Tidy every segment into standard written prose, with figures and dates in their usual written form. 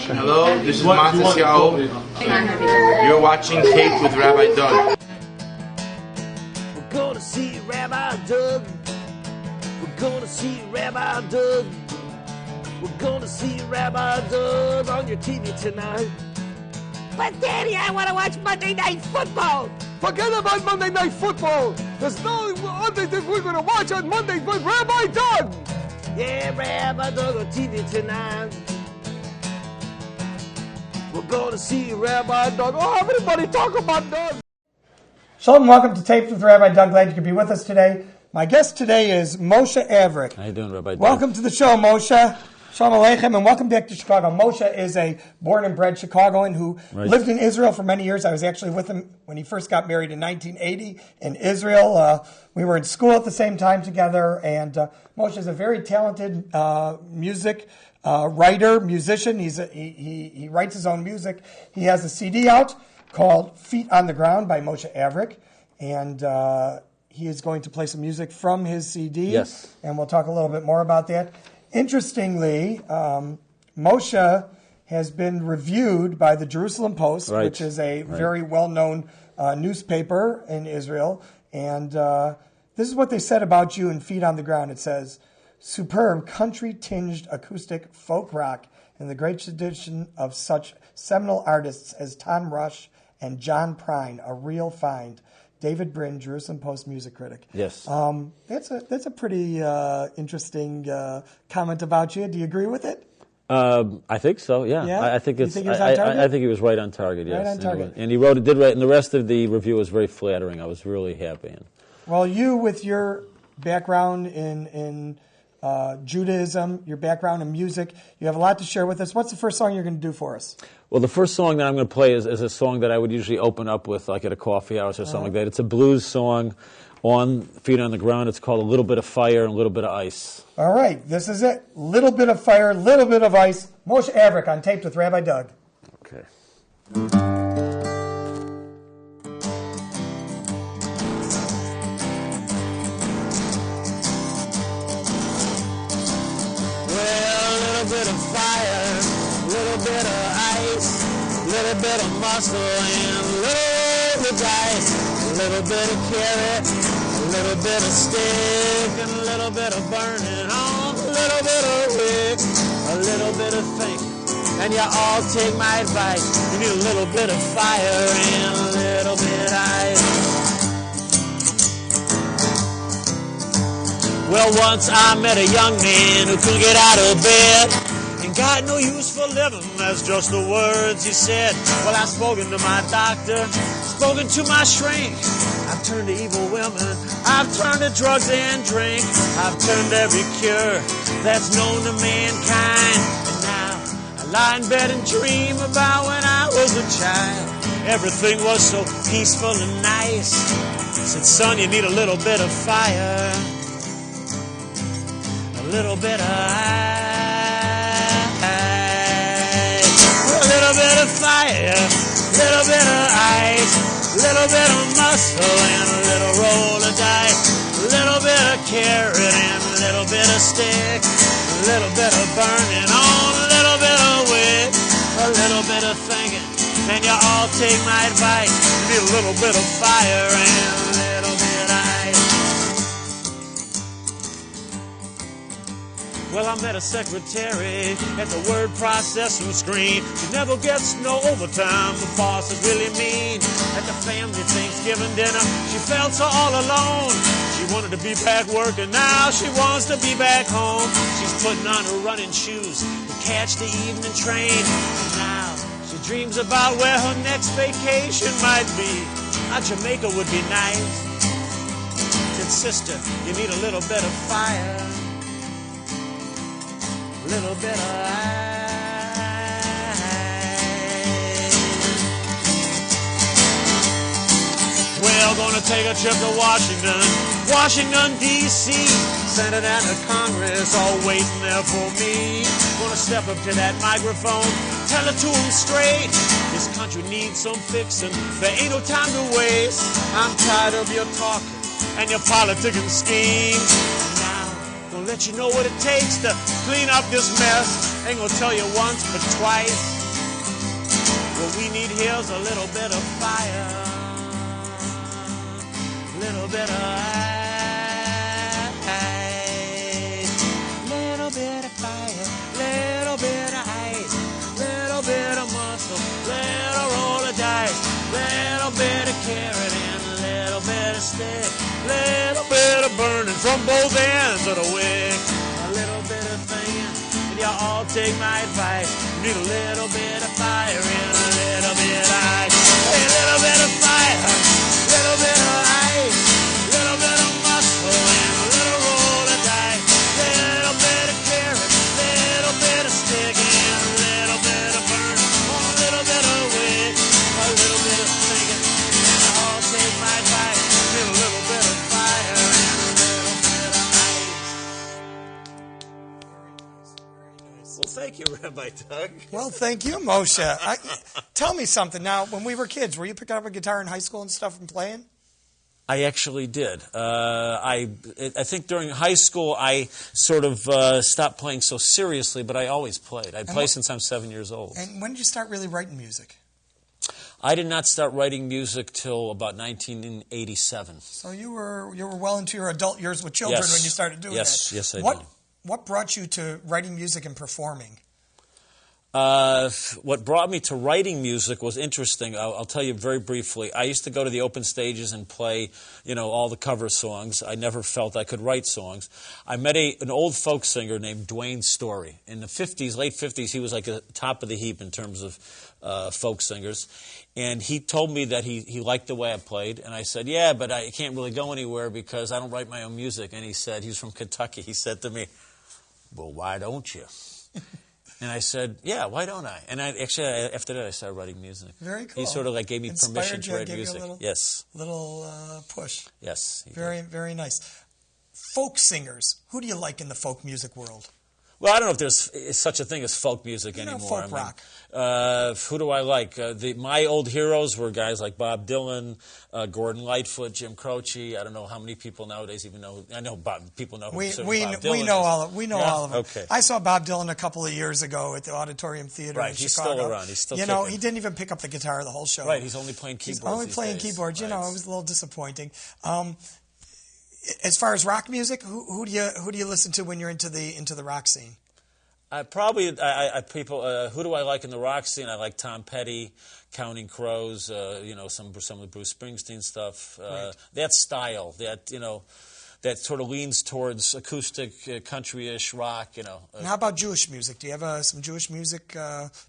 Hello, this is Matthew. You're watching Taped with Rabbi Doug. We're gonna see Rabbi Doug. We're gonna see Rabbi Doug. We're gonna see Rabbi Doug on your TV tonight. But Daddy, I want to watch Monday Night Football. Forget about Monday Night Football. There's no other thing we're going to watch on Monday but Rabbi Doug. Yeah, Rabbi Doug on TV tonight. We're going to see Rabbi Doug. Oh, everybody talk about Doug. Shalom, welcome to Taped with Rabbi Doug. Glad you could be with us today. My guest today is Moshe Averick. How you doing, Rabbi Doug? Welcome to the show, Moshe. Shalom Aleichem, and welcome back to Chicago. Moshe is a born and bred Chicagoan who lived in Israel for many years. I was actually with him when he first got married in 1980 in Israel. We were in school at the same time together, and Moshe is a very talented music writer, musician. He writes his own music. He has a CD out called Feet on the Ground by Moshe Averick, and he is going to play some music from his CD. Yes. And we'll talk a little bit more about that. Interestingly, Moshe has been reviewed by the Jerusalem Post, which is a very well-known newspaper in Israel. And this is what they said about you in Feet on the Ground. It says, superb country-tinged acoustic folk rock in the great tradition of such seminal artists as Tom Rush and John Prine, a real find. David Brin, Jerusalem Post music critic. Yes. That's a pretty interesting comment about you. Do you agree with it? I think so. Yeah. I think it's. You think he was on target? I think he was right on target. Yes. Right on target. And he did write, and the rest of the review was very flattering. I was really happy. Well, you with your background in Judaism, your background in music, you have a lot to share with us. What's the first song you're going to do for us? Well, the first song that I'm going to play is a song that I would usually open up with, like at a coffee house or something like that. It's a blues song on Feet on the Ground. It's called A Little Bit of Fire and a Little Bit of Ice. All right, this is it. Little Bit of Fire, Little Bit of Ice. Moshe Averick on Taped with Rabbi Doug. Okay. Little bit of ice, little bit of muscle and little bit of dice, a little bit of carrot, a little bit of stick, and a little bit of burning on, a little bit of wick, a little bit of thinking, and you all take my advice. You need a little bit of fire and a little bit of ice. Well, once I met a young man who couldn't get out of bed. Got no use for living, that's just the words he said. Well, I've spoken to my doctor, spoken to my shrink. I've turned to evil women, I've turned to drugs and drink. I've turned to every cure that's known to mankind. And now I lie in bed and dream about when I was a child. Everything was so peaceful and nice. I said, son, you need a little bit of fire, a little bit of ice. Little bit of fire, little bit of ice, little bit of muscle and a little roll of dice, little bit of carrot and a little bit of stick, a little bit of burning on, a little bit of wick, a little bit of thinking, and you all take my advice. You need a little bit of fire and a little bit of ice. Well, I met a secretary at the word processing screen. She never gets no overtime. The boss is really mean. At the family Thanksgiving dinner, she felt so all alone. She wanted to be back working. Now she wants to be back home. She's putting on her running shoes to catch the evening train. And now she dreams about where her next vacation might be. Now Jamaica would be nice. Said, sister, you need a little bit of fire, little bit of ice. We're gonna take a trip to Washington, D.C. Senate and the Congress all waiting there for me. Gonna step up to that microphone, tell it to them straight. This country needs some fixing, there ain't no time to waste. I'm tired of your talking and your politicking schemes. let you know what it takes to clean up this mess. Ain't gonna tell you once, but twice. What we need here's a little bit of fire, little bit of ice, little bit of fire, little bit of ice, little bit of muscle, little roll of dice, little bit of carrot and a little bit of stick, little bit of burning from both ends of the wick, a little bit of thinking, and you all take my advice. You need a little bit of fire and a little bit of ice, a little bit of fire, little bit of ice, little bit of muscle and a little roll of dice, little bit of carrot, little bit of stick and a little bit of burn, a little bit of wick, a little bit of thinking, and I'll take my advice. Need a little bit of fire and a little bit of ice. Well, thank you, Rabbi Doug. Well, thank you, Moshe. Tell me something. Now, when we were kids, were you picking up a guitar in high school and stuff and playing? I actually did. I think during high school I sort of stopped playing so seriously, but I always played. I played since I'm 7 years old. And when did you start really writing music? I did not start writing music till about 1987. So you were well into your adult years with children when you started doing that. Yes, I did. What brought you to writing music and performing? What brought me to writing music was interesting. I'll tell you very briefly. I used to go to the open stages and play, all the cover songs. I never felt I could write songs. I met an old folk singer named Dwayne Story. In the 50s, late 50s, he was like the top of the heap in terms of folk singers. And he told me that he liked the way I played. And I said, yeah, but I can't really go anywhere because I don't write my own music. And he said, he was from Kentucky. He said to me, well, why don't you? And I said, yeah, why don't I? And after that, I started writing music. Very cool. He sort of gave me permission to write music. Yes. Little push. Yes. Very nice. Folk singers. Who do you like in the folk music world? Well, I don't know if there's such a thing as folk music anymore. Folk rock. Who do I like? My old heroes were guys like Bob Dylan, Gordon Lightfoot, Jim Croce. I don't know how many people nowadays even know. I know people know who Bob Dylan is. We know all of them. Okay. I saw Bob Dylan a couple of years ago at the Auditorium Theater in Chicago. He's still around. He's still kicking. He didn't even pick up the guitar the whole show. Right, he's only playing keyboards. Keyboards. Right. It was a little disappointing. As far as rock music, who do you listen to when you're into the rock scene? People. Who do I like in the rock scene? I like Tom Petty, Counting Crows. Some of the Bruce Springsteen stuff. Right. That style. That sort of leans towards acoustic, country-ish rock. And how about Jewish music? Do you have some Jewish music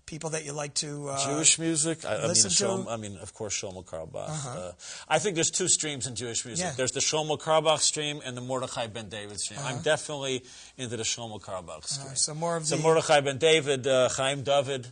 people that you like to Jewish music? Listen to? Of course, Shlomo Carlebach. I think there's two streams in Jewish music. Yeah. There's the Shlomo Carlebach stream and the Mordechai Ben David stream. I'm definitely into the Shlomo Carlebach stream. So more of Mordechai Ben David, Chaim David,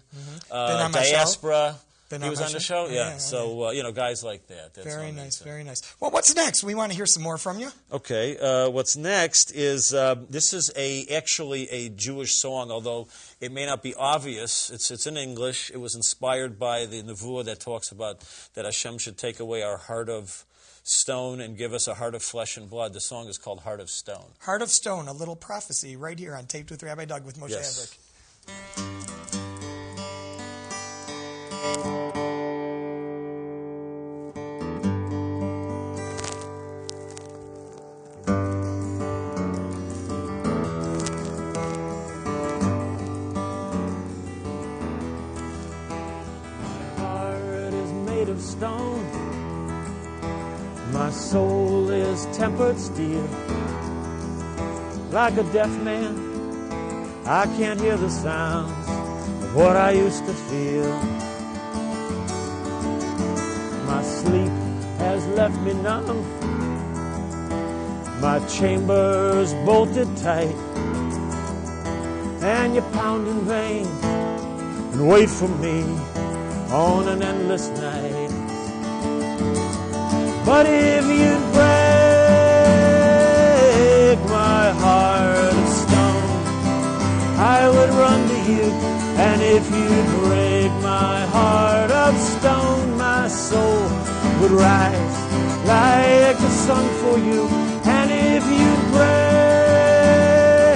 Diaspora. He was on the show? Yeah. So, guys like that. That's very nice. Well, what's next? We want to hear some more from you. Okay. What's next is, this is actually a Jewish song, although it may not be obvious. It's in English. It was inspired by the Nevuah that talks about that Hashem should take away our heart of stone and give us a heart of flesh and blood. The song is called Heart of Stone. Heart of Stone, a little prophecy right here on Taped with Rabbi Doug with Moshe Averick. Of stone, my soul is tempered steel. Like a deaf man, I can't hear the sounds of what I used to feel. My sleep has left me numb, my chamber's bolted tight, and you pound in vain and wait for me on an endless night. But if you'd break my heart of stone, I would run to you. And if you'd break my heart of stone, my soul would rise like the sun for you. And if you'd break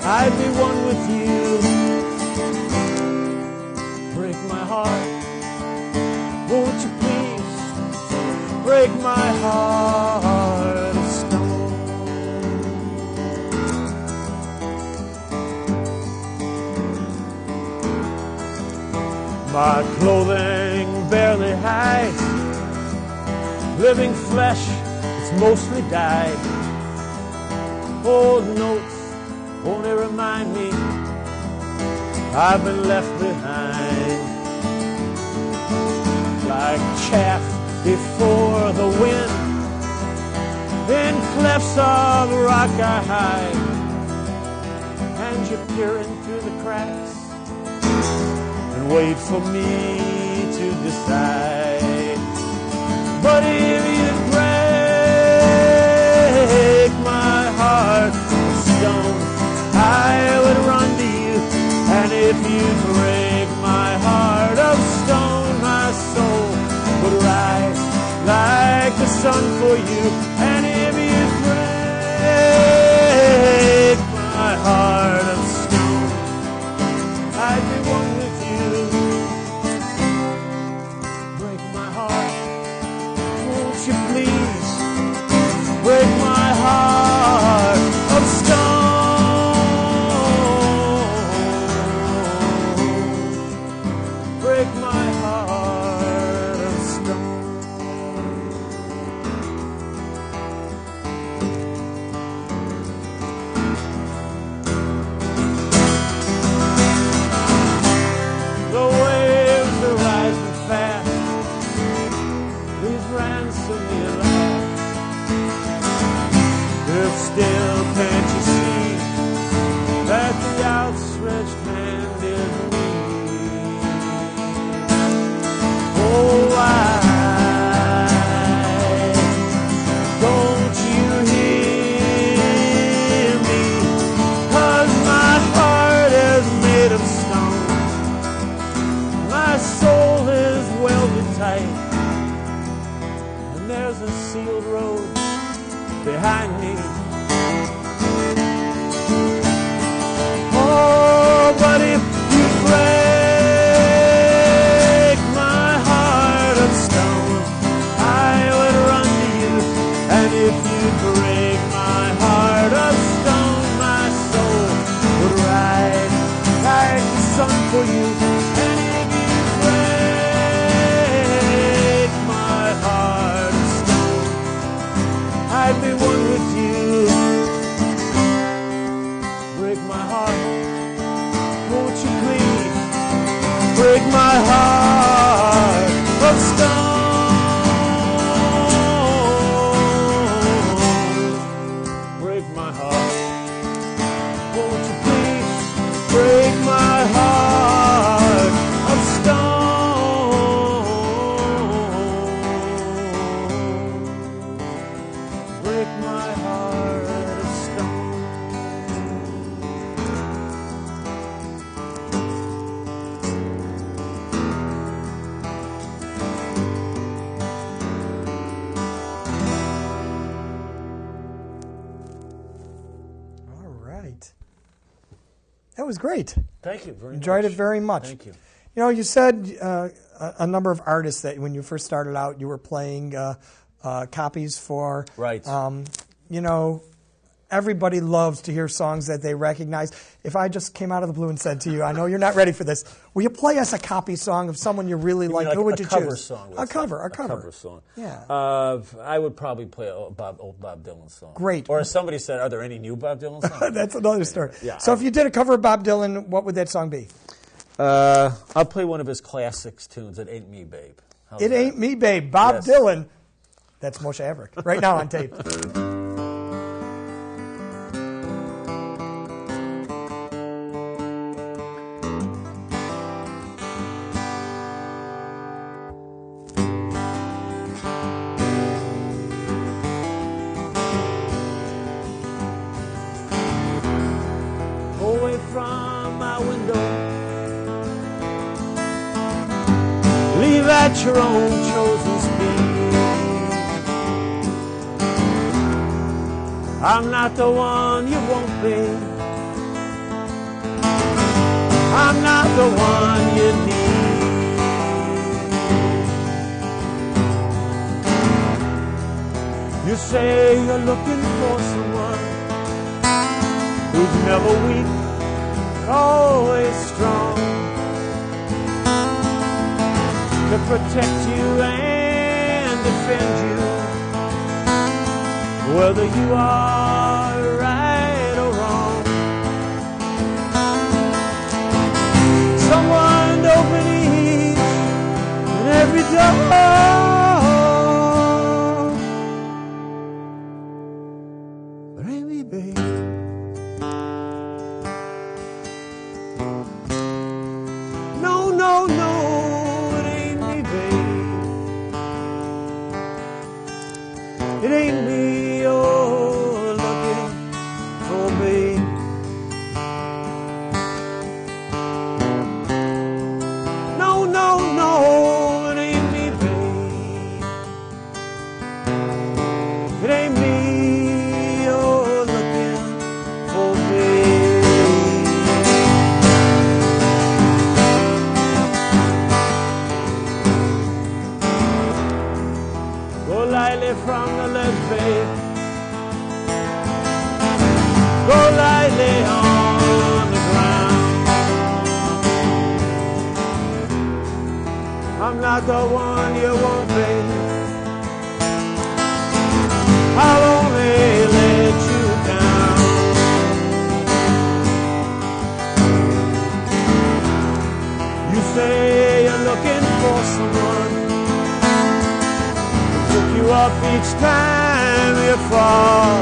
I'd be one with you. Break my heart, won't you please? Break my heart of stone. My clothing barely hides living flesh, it's mostly died. Old notes only remind me I've been left behind. Like chaff before the wind, in clefts of rock I hide, and you peer in through the cracks and wait for me to decide. But if you break my heart of stone, I would run to you. And if you break my heart of stone, my soul would rise like the sun for you. And if you break my heart of stone, I'd be one with you. Break my heart, won't you please? Break my heart of stone. Break my heart of stone. The waves are rising fast. Please ransom me alive. If still can't you see that the outstretched hand is me? Oh, why don't you hear me? 'Cause my heart is made of stone. My soul is welded tight, and there's a sealed road behind me. Oh, but if you break my heart of stone, I would run to you. And if you break my heart of stone, my soul would rise like the sun for you. And if you break my heart of stone, I'd be one with you. Break my heart, won't you please? Break my heart of stone. Break my heart, won't you please? Break my heart of stone. Break my heart of stone. All right. That was great. Thank you very much. Enjoyed it very much. Thank you. You know, you said a number of artists that when you first started out, you were playing copies for. Right. You know, everybody loves to hear songs that they recognize. If I just came out of the blue and said to you, I know you're not ready for this, will you play us a copy song of someone you really like? Who would you cover choose? Song, A cover. A cover song. Yeah. I would probably play old Bob Dylan song. Great. Or as somebody said, are there any new Bob Dylan songs? That's another story. Yeah, so if you did a cover of Bob Dylan, what would that song be? I'll play one of his classics tunes, It Ain't Me, Babe. How's It that? Ain't Me, Babe. Bob Yes. Dylan. That's Moshe Averick. Right now on tape. Away from my window, leave at your own chosen speed. I'm not the one you won't be, I'm not the one you need. You say you're looking for someone who's never weak, but always strong, to protect you and defend you, whether you are right or wrong. Someone to open each and every door. But ain't me, babe. No, no, no, it ain't me, babe. It ain't me you're looking for, babe. No, no, no, it ain't me, babe. It ain't me you're looking for, babe. Go lightly from the ledge, babe. Go lightly on the ground. I'm not the one you want, babe. I'll only let you down. You say you're looking for someone to pick you up each time you fall,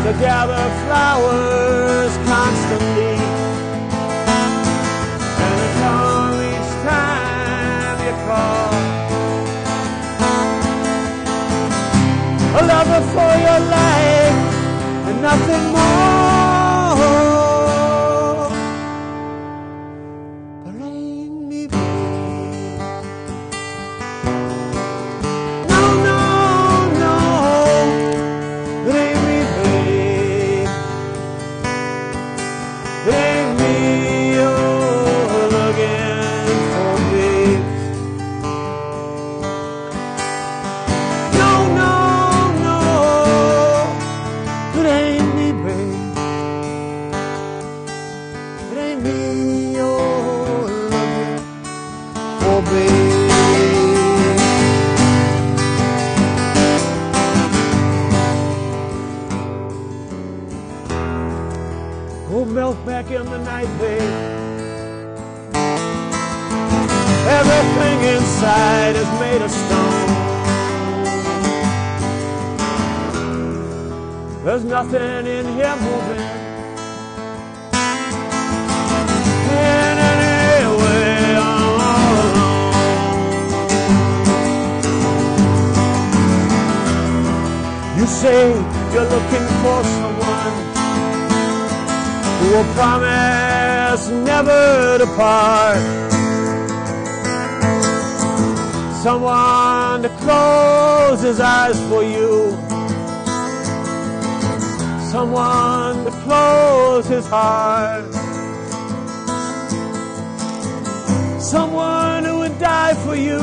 to gather flowers constantly, and to come each time you call. A lover for your life and nothing more. But ain't me, babe. No, no, no, it ain't me, babe. It ain't me you're looking for, babe. No, no, no, it ain't me, babe. It ain't me you're looking for, babe. Go melt back in the night, babe. Everything inside is made of stone. There's nothing in here moving in any way. I'm all alone. You say you're looking for someone who will promise never to part, someone to close his eyes for you, someone to close his heart, someone who would die for you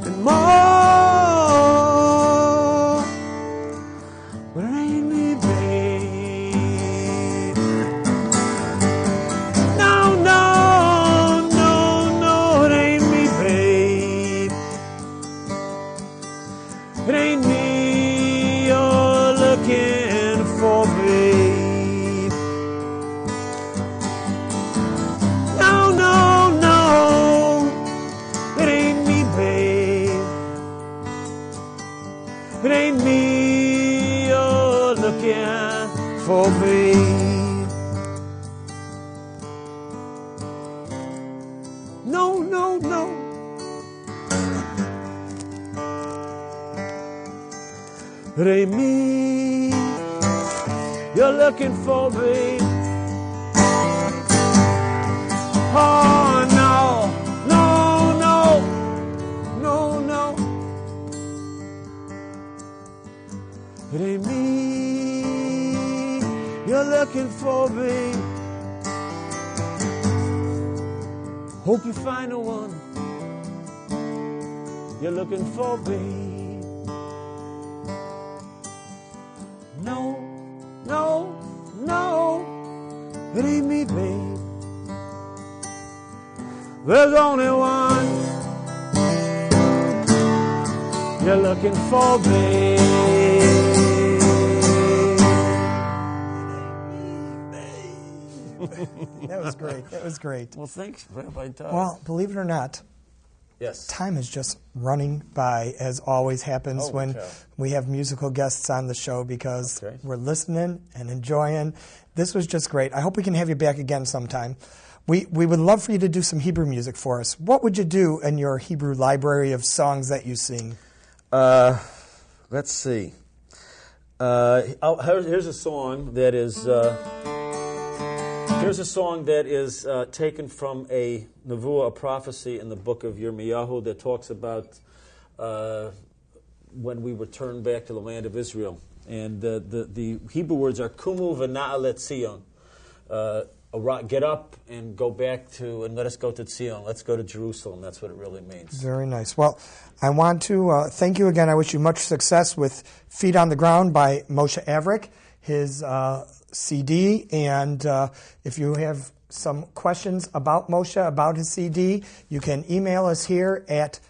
and more. But it ain't me, babe. No, no, no, no, it ain't me, babe. It ain't me you're looking for, babe. No, no, no, it ain't me, babe. It ain't me you're looking for, babe. No, no, no. It ain't me you're looking for, babe. Oh, no, no, no, no, no. It ain't me you're looking for me. Hope you find the one, you're looking for me. No, no, no, it ain't me, babe. There's only one, you're looking for me. That was great. That was great. Well, thanks, Rabbi Doug. Well, believe it or not, yes, time is just running by, as always happens when we have musical guests on the show, because we're listening and enjoying. This was just great. I hope we can have you back again sometime. We would love for you to do some Hebrew music for us. What would you do in your Hebrew library of songs that you sing? Let's see. Here's a song that is... Here's a song that is taken from a nevuah, a prophecy in the book of Yirmiyahu that talks about when we return back to the land of Israel. And the Hebrew words are kumu v'na'alet Zion. Get up and go back to, and let us go to Zion. Let's go to Jerusalem. That's what it really means. Very nice. Well, I want to thank you again. I wish you much success with Feet on the Ground by Moshe Averick, his CD. And if you have some questions about Moshe, about his CD, you can email us here at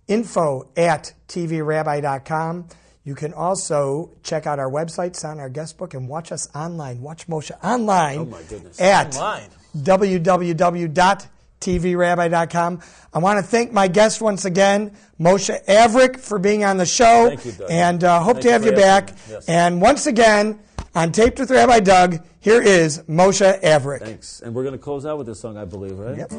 info@tvrabbi.com. You can also check out our website, sign our guest book, and watch us online. Watch Moshe online. Oh, my goodness. At online. www.tvrabbi.com. I want to thank my guest once again, Moshe Averick, for being on the show. Thank you, Doug. And hope to have you back. Yes. And once again, on Taped with Rabbi Doug, here is Moshe Averick. Thanks. And we're going to close out with this song, I believe, right? Yep.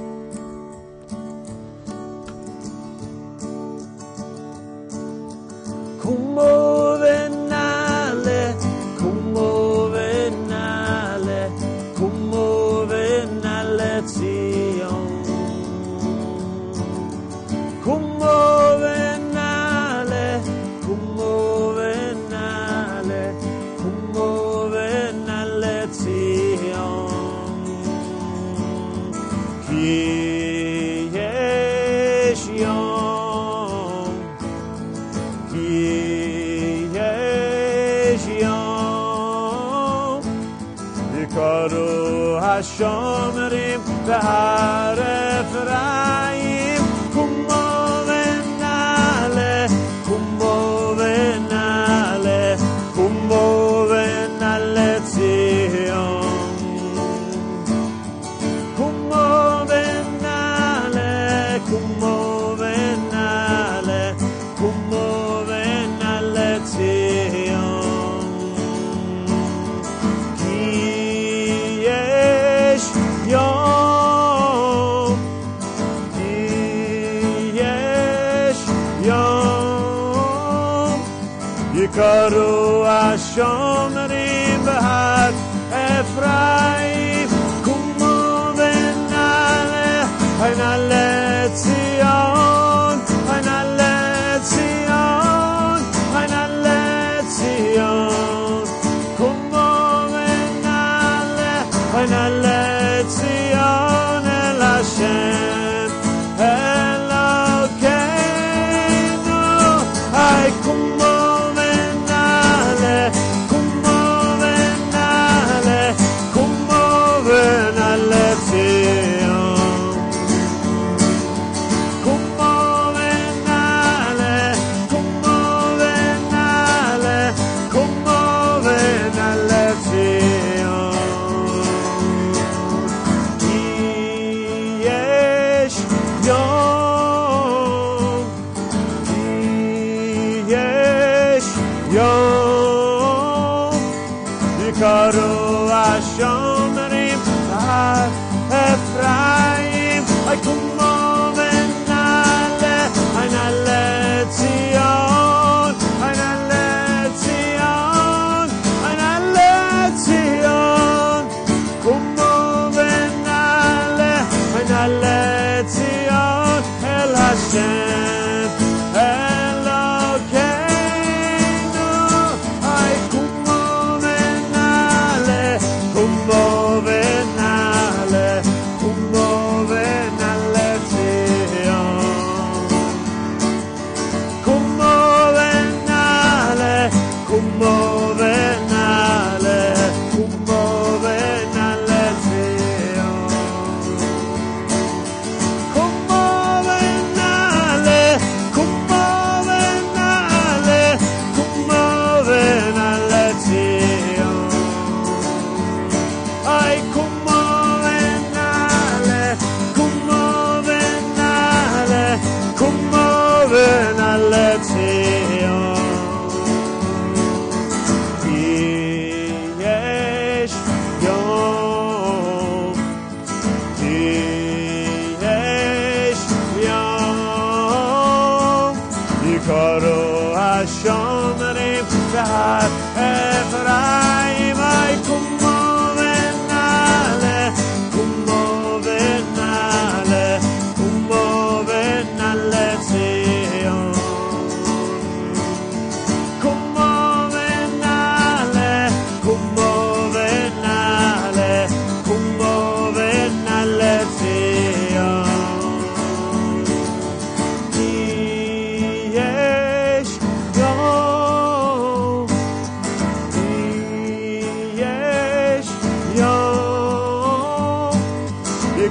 Kumo venale, kumo venale, kumo venale Zion. Kumo venale, kumo venale, kumo venale Zion. Ki yesh yom, ki yesh yom, yikaru hashomrim behar Ephraim. Kumo venale, kumo venale, kumo venale Zion. Kumo venale, kumo venale, kumo venale Zion. Ki yesh yom, ki yesh yom, yikaru hashomrim behar Ephraim. Kumo venale, venale Zion, venale Zion, venale Zion. Kumo venale, venale Zion el Hashem Elokeinu. Ay, kumo venale, kumo venale, kumo venale Zion. Kumo venale, kumo venale, kumo venale Zion. Ki yesh yom, ki yesh yom, yikaru hashomrim behar Ephraim. Ay, kumo venale, venale Zion, venale Zion, venale Zion. Kumo venale, venale Zion el Hashem Elokeinu. Ay, kumo venale,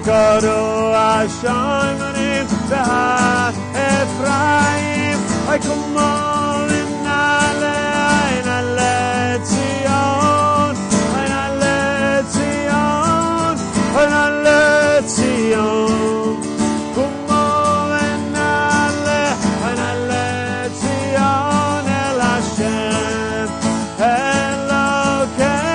Karo Hashem Rim Behar Ephraim I come on in Ale Zion Ale Zion Ale Zion Come on in Ale Zion El Hashem Elokeinu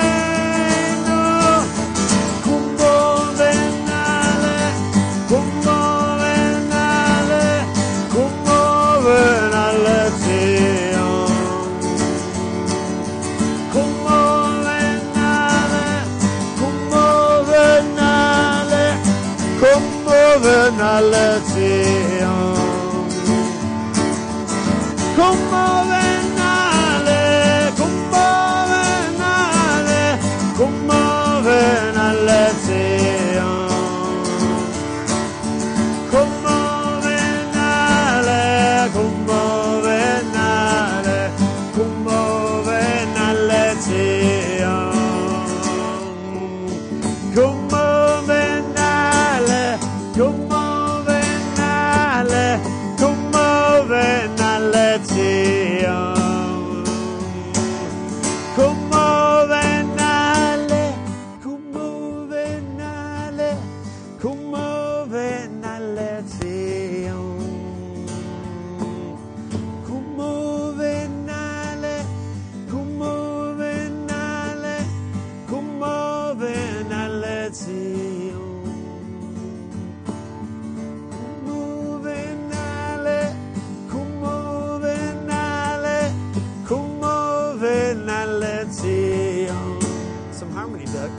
Some harmony, Doug.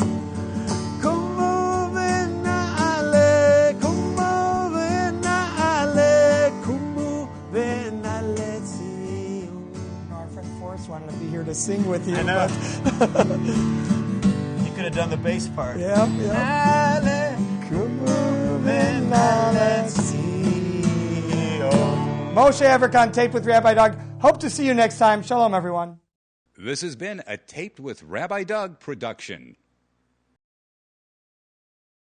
Come moving, Ale, come moving, Ale, come moving, Ale. Our friend Forrest wanted to be here to sing with you. I know. But You could have done the bass part. yeah. Ale, Come moving, Ale. Moshe Averick on Taped with Rabbi Doug. Hope to see you next time. Shalom, everyone. This has been a Taped with Rabbi Doug production.